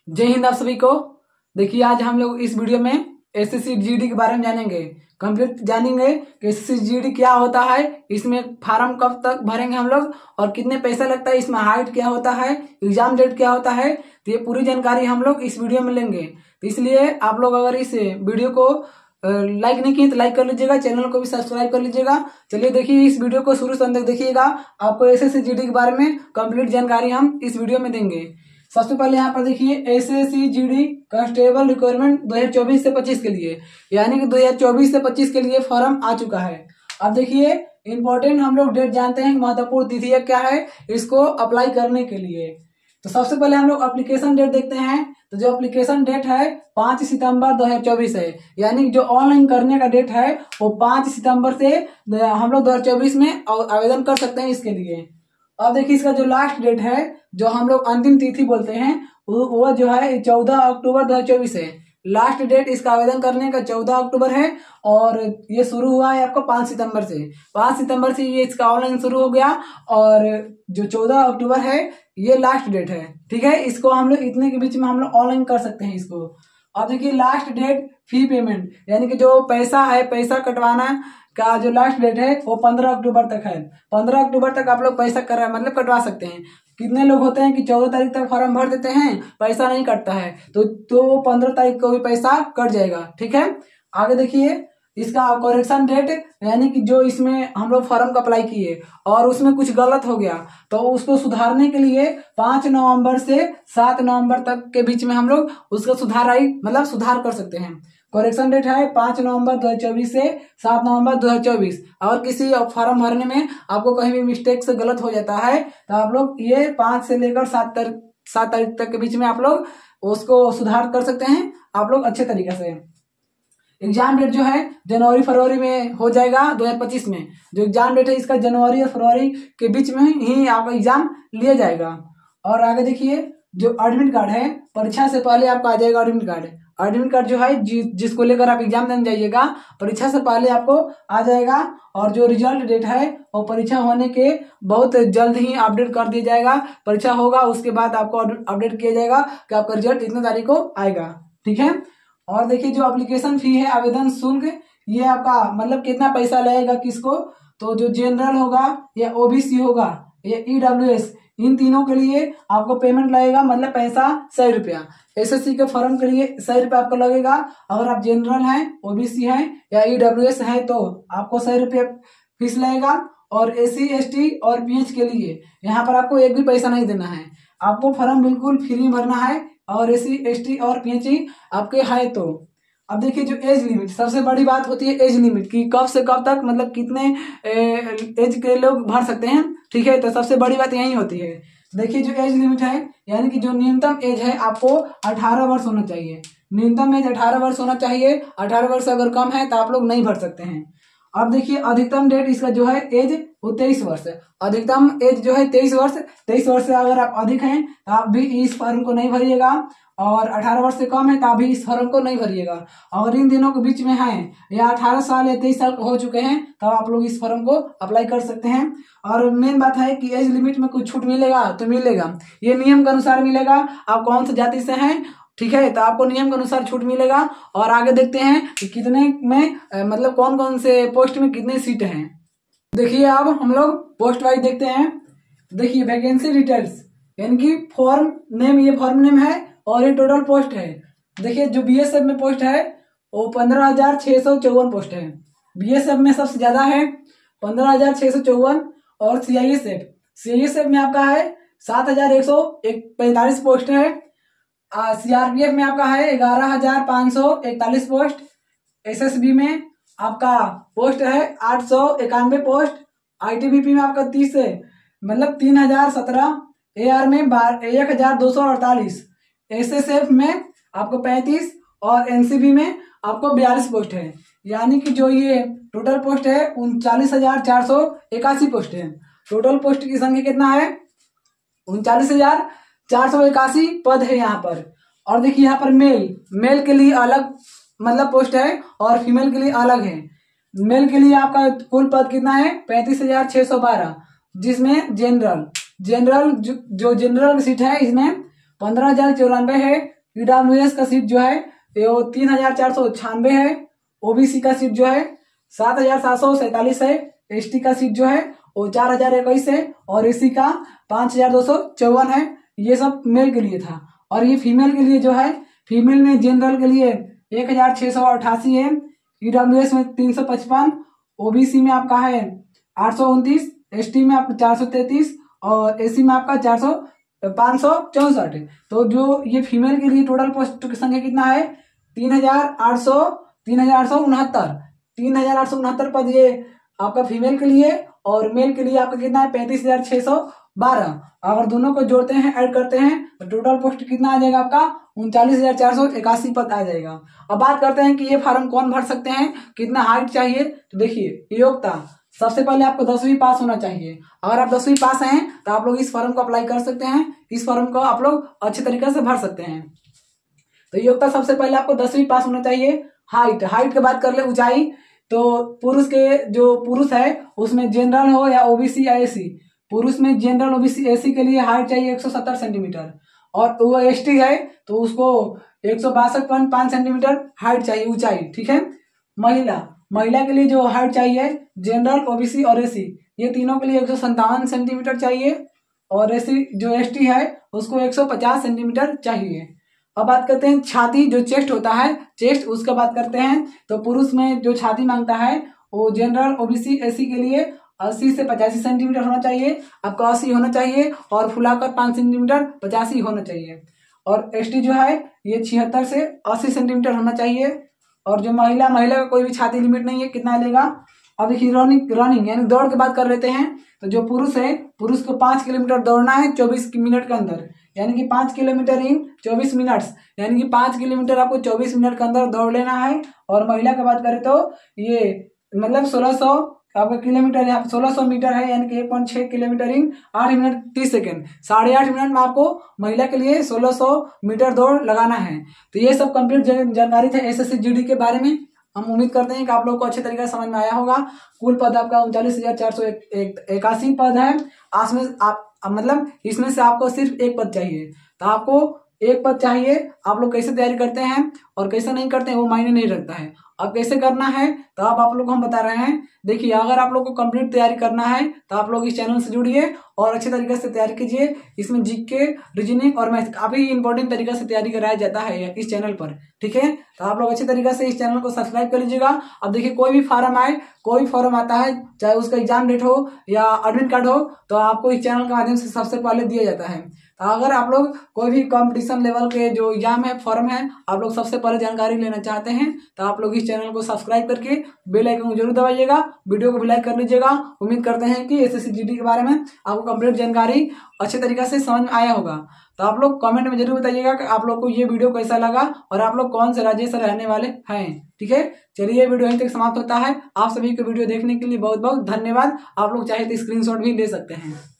जय हिंद आप सभी को। देखिए आज हम लोग इस वीडियो में एसएससी जीडी के बारे में जानेंगे, कंप्लीट जानेंगे कि एसएससी जीडी क्या होता है, इसमें फार्म कब तक भरेंगे हम लोग और कितने पैसा लगता है, इसमें हाइट क्या होता है, एग्जाम डेट क्या होता है। तो ये पूरी जानकारी हम लोग इस वीडियो में लेंगे। तो इसलिए आप लोग अगर इस वीडियो को लाइक नहीं किए तो लाइक कर लीजिएगा, चैनल को भी सब्सक्राइब कर लीजिएगा। चलिए देखिए इस वीडियो को शुरू से अंत तक देखिएगा, आपको एसएससी जीडी के बारे में कंप्लीट जानकारी हम इस वीडियो में देंगे। सबसे पहले यहाँ पर देखिए एसएससी जीडी कांस्टेबल रिक्वायरमेंट 2024 से 25 के लिए, यानी कि 2024 से 25 के लिए फॉर्म आ चुका है। अब देखिए इंपॉर्टेंट हम लोग डेट जानते हैं, महत्वपूर्ण तिथि क्या है इसको अप्लाई करने के लिए। तो सबसे पहले हम लोग एप्लीकेशन डेट देखते हैं। तो जो एप्लीकेशन डेट है 5 सितंबर 2024 है, यानी जो ऑनलाइन करने का डेट है वो 5 सितंबर से हम लोग 2024 में आवेदन कर सकते हैं इसके लिए। अब देखिए इसका जो लास्ट डेट है, जो हम लोग अंतिम तिथि बोलते हैं, वो जो है 14 अक्टूबर 2024 है। लास्ट डेट इसका आवेदन करने का 14 अक्टूबर है और ये शुरू हुआ है आपको 5 सितंबर से। 5 सितंबर से ये इसका ऑनलाइन शुरू हो गया और जो 14 अक्टूबर है ये लास्ट डेट है। ठीक है, इसको हम लोग इतने के बीच में हम लोग ऑनलाइन कर सकते हैं इसको। अब देखिए लास्ट डेट फी पेमेंट, यानी कि जो पैसा है, पैसा कटवाना का जो लास्ट डेट है वो 15 अक्टूबर तक है। 15 अक्टूबर तक आप लोग पैसा मतलब कटवा सकते हैं। कितने लोग होते हैं कि 14 तारीख तक फॉर्म भर देते हैं, पैसा नहीं कटता है, तो 15 तारीख को भी पैसा कट जाएगा। ठीक है, आगे देखिए इसका करेक्शन डेट, यानी कि जो इसमें हम लोग फॉर्म का अप्लाई किए और उसमें कुछ गलत हो गया तो उसको सुधारने के लिए 5 नवंबर से 7 नवंबर तक के बीच में हम लोग उसका सुधार कर सकते हैं। करेक्शन डेट है 5 नवंबर 2024 से 7 नवंबर 2024। और किसी फॉर्म भरने में आपको कहीं भी मिस्टेक से गलत हो जाता है तो आप लोग ये 5 से लेकर 7 तारीख तक के बीच में आप लोग उसको सुधार कर सकते हैं आप लोग अच्छे तरीके से। एग्जाम डेट जो है जनवरी फरवरी में हो जाएगा 2025 में। जो एग्जाम डेट है इसका जनवरी और फरवरी के बीच में ही आपका एग्जाम लिया जाएगा। और आगे देखिए जो एडमिट कार्ड है, परीक्षा से पहले आपका आ जाएगा एडमिट कार्ड। एडमिट कार्ड जो है जिसको लेकर आप एग्जाम देने जाइएगा, परीक्षा से पहले आपको आ जाएगा। और जो रिजल्ट डेट है वो परीक्षा होने के बहुत जल्द ही अपडेट कर दिया जाएगा। परीक्षा होगा उसके बाद आपको अपडेट किया जाएगा कि आपका रिजल्ट इतने तारीख को आएगा। ठीक है, और देखिए जो एप्लीकेशन फी है, आवेदन शुल्क, ये आपका कितना पैसा लगेगा किसको, तो जो जनरल होगा या ओबीसी होगा या ईडब्ल्यूएस, इन तीनों के लिए आपको पेमेंट लगेगा, पैसा 100 रुपया। एसएससी के फॉर्म के लिए 100 रुपया आपको लगेगा। अगर आप जनरल हैं, ओबीसी हैं या ईडब्ल्यूएस हैं तो आपको 100 रुपया फीस लगेगा। और एससी एसटी और पीएच के लिए यहाँ पर आपको एक भी पैसा नहीं देना है, आपको फॉर्म बिल्कुल फ्री भरना है। और एससी एसटी और पीएचई आपके है तो। अब देखिए जो एज लिमिट, सबसे बड़ी बात होती है एज लिमिट की कब से कब तक कितने एज के लोग भर सकते हैं। ठीक है, तो सबसे बड़ी बात यही होती है। देखिए जो एज लिमिट है, यानी कि जो न्यूनतम एज है आपको 18 वर्ष होना चाहिए। न्यूनतम एज 18 वर्ष होना चाहिए। 18 वर्ष अगर कम है तो आप लोग नहीं भर सकते हैं। अब देखिए अधिकतम डेट इसका जो है एज वो 23 वर्ष है। अधिकतम एज जो है 23 वर्ष। 23 वर्ष से अगर आप अधिक हैं तो आप भी इस फॉर्म को नहीं भरिएगा, और 18 वर्ष से कम है तो आप भी इस फॉर्म को नहीं भरिएगा। और इन दिनों के बीच में हैं या 18 साल या 23 साल हो चुके हैं तब आप लोग इस फॉर्म को अप्लाई कर सकते हैं। और मेन बात है कि एज लिमिट में कुछ छूट मिलेगा तो मिलेगा, ये नियम के अनुसार मिलेगा। आप कौन सी जाति से हैं, ठीक है, तो आपको नियम के अनुसार छूट मिलेगा। और आगे देखते हैं कि कितने में कौन कौन से पोस्ट में कितने सीट हैं। देखिए अब हम लोग पोस्ट वाइज देखते हैं। देखिए वैकेंसी डिटेल्स, यानी कि फॉर्म नेम, ये फॉर्म नेम है और ये टोटल पोस्ट है। देखिए जो बीएसएफ में पोस्ट है वो 15,654 पोस्ट है। बीएसएफ में सबसे ज्यादा है 15,654। और सीआईएसएफ में आपका है 7,145 पोस्ट है। सीआरपीएफ में आपका है 11,541 पोस्ट। एसएसबी में आपका पोस्ट है 891 पोस्ट। आईटीबीपी में आपका 30 है 3,017। एआर में 1,248। एसएसएफ में आपको 35 और एनसीबी में आपको 42 पोस्ट है। यानी कि जो ये टोटल पोस्ट है 39,481 पोस्ट है। टोटल पोस्ट की संख्या कितना है, 39,481 पद है यहाँ पर। और देखिए यहाँ पर मेल के लिए अलग पोस्ट है और फीमेल के लिए अलग है। मेल के लिए आपका कुल पद कितना है 35,612, जिसमें जनरल जो जनरल सीट है इसमें 15,094 है। ईडब्ल्यूएस का सीट जो है वो 3496 है। ओबीसी का सीट जो है 7747 है। एसटी का सीट जो है वो 4021 है और एसी का 5254 है। ये सब मेल के लिए था। और ये फीमेल के लिए जो है, फीमेल में जनरल के लिए 1688 है, ईडब्ल्यूएस में 355, ओबीसी में आपका है 829, एसटी में आपका 433 और एसी में आपका 564। तो जो ये फीमेल के लिए टोटल पोस्ट की संख्या कितना है 3869 पद ये आपका फीमेल के लिए। और मेल के लिए आपका कितना है 35,612। अगर दोनों को जोड़ते हैं, ऐड करते हैं तो टोटल पोस्ट कितना आ जाएगा आपका 39,481 पद आ जाएगा। अब बात करते हैं कि ये फॉर्म कौन भर सकते हैं, कितना हाइट चाहिए। तो देखिए योग्यता, सबसे पहले आपको 10वीं पास होना चाहिए। अगर आप 10वीं पास हैं तो आप लोग इस फॉर्म को अप्लाई कर सकते हैं। इस फॉर्म को आप लोग अच्छे तरीके से भर सकते हैं। तो योग्यता सबसे पहले आपको 10वीं पास होना चाहिए। हाइट की बात कर ले, ऊंचाई, तो पुरुष के जो पुरुष है उसमेमें जनरल हो या ओबीसी या एसी। पुरुष में जनरल ओबीसी एसी के लिए हाइट चाहिए 170 सेंटीमीटर और वो एसटी है तो उसको 162.5 सेंटीमीटर हाइट चाहिए, ऊंचाई। ठीक है। महिला के लिए जो हाइट चाहिए जनरल ओबीसी और एसी, ये तीनों के लिए 157 सेंटीमीटर चाहिए और एसी जो एसटी है उसको 150 सेंटीमीटर चाहिए। अब बात करते हैं छाती, जो चेस्ट होता है, चेस्ट उसका बात करते हैं। तो पुरुष में जो छाती मांगता है वो जनरल ओबीसी एसी के लिए 80 से 85 सेंटीमीटर होना चाहिए, आपको 80 होना चाहिए और फुलाकर 5 सेंटीमीटर 85 होना चाहिए। और एसटी जो है ये 76 से 80 सेंटीमीटर होना चाहिए। और जो महिला का कोई भी छाती लिमिट नहीं है, कितना लेगा। अब देखिए रनिंग यानी दौड़ की बात कर लेते हैं। तो जो पुरुष है, पुरुष को 5 किलोमीटर दौड़ना है 24 मिनट के अंदर, यानी कि 5 किलोमीटर इन 24 मिनट्स, यानी कि 5 किलोमीटर आपको 24 मिनट के अंदर दौड़ लेना है। और महिला की बात करें तो ये मतलब 1600 आपका किलोमीटर, यहाँ 1600 मीटर है, यानी कि 1.6 किलोमीटर इन 8 मिनट 30 सेकेंड, 8.5 मिनट में आपको महिला के लिए 1600 मीटर दौड़ लगाना है। तो ये सब कंप्लीट जानकारी था एसएससी जीडी के बारे में। हम उम्मीद करते हैं कि आप लोगों को अच्छे तरीके से समझ में आया होगा। कुल पद आपका 39,481 पद है। मतलब इसमें से आपको सिर्फ एक पद चाहिए। तो आपको एक पद चाहिए, आप लोग कैसे तैयारी करते हैं और कैसे नहीं करते हैं वो मायने नहीं रखता है। अब कैसे करना है तो आप लोग को हम बता रहे हैं। देखिए, अगर आप लोग को कंप्लीट तैयारी करना है तो आप लोग इस चैनल से जुड़िए और अच्छे तरीके से तैयारी कीजिए। इसमें जीके, रीजनिंग और मैथ काफी इंपॉर्टेंट तरीके से तैयारी कराया जाता है इस चैनल पर। ठीक है, तो आप लोग अच्छे तरीके से इस चैनल को सब्सक्राइब कर लीजिएगा। अब देखिए, कोई भी फॉर्म आए, कोई फॉर्म आता है, चाहे उसका एग्जाम डेट हो या एडमिट कार्ड हो, तो आपको इस चैनल के माध्यम से सबसे पहले दिया जाता है। तो अगर आप लोग कोई भी कंपटीशन लेवल के जो एग्जाम है, फॉर्म है, आप लोग सबसे पहले जानकारी लेना चाहते हैं तो आप लोग इस चैनल को सब्सक्राइब करके बेल आइकन को जरूर दबाइएगा, वीडियो को भी लाइक कर लीजिएगा। उम्मीद करते हैं कि एसएससी जीडी के बारे में आपको कंप्लीट जानकारी अच्छे तरीके से समझ में आया होगा। तो आप लोग कमेंट में जरूर बताइएगा कि आप लोग को ये वीडियो कैसा लगा और आप लोग कौन से राज्य से रहने वाले हैं। ठीक है, चलिए वीडियो यहीं तक समाप्त होता है। आप सभी को वीडियो देखने के लिए बहुत बहुत धन्यवाद। आप लोग चाहे तो स्क्रीनशॉट भी ले सकते हैं।